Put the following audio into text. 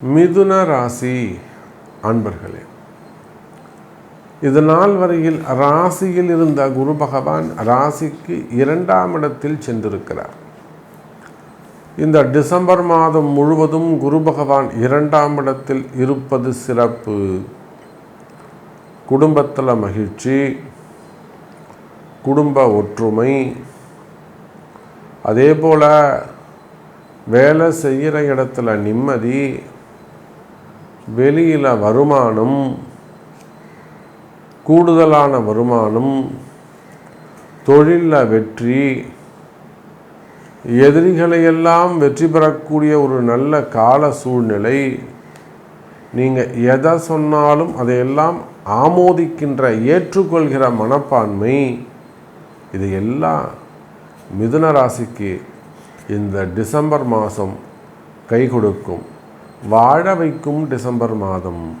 மிதுன ராசி அன்பர்களே, இது நாள் வரையில் ராசியில் இருந்த குரு பகவான் ராசிக்கு 2ஆம் இடத்தில் சென்றிருக்கிறார். இந்த டிசம்பர் மாதம் முழுவதும் குரு பகவான் 2ஆம் இடத்தில் இருப்பது சிறப்பு. குடும்பத்தில் மகிழ்ச்சி, குடும்ப ஒற்றுமை, அதே போல் வேலை செய்கிற இடத்துல நிம்மதி, வெளியில் வருமானம், கூடுதலான வருமானம், தொழிலில் வெற்றி, எதிரிகளையெல்லாம் வெற்றி பெறக்கூடிய ஒரு நல்ல கால சூழ்நிலை. நீங்கள் எதை சொன்னாலும் அதையெல்லாம் ஆமோதிக்கின்ற, ஏற்றுக்கொள்கிற மனப்பான்மை, இது எல்லாம் மிதுன ராசிக்கு இந்த டிசம்பர் மாதம் கை கொடுக்கும். வாழ வைக்கும் டிசம்பர் மாதம்.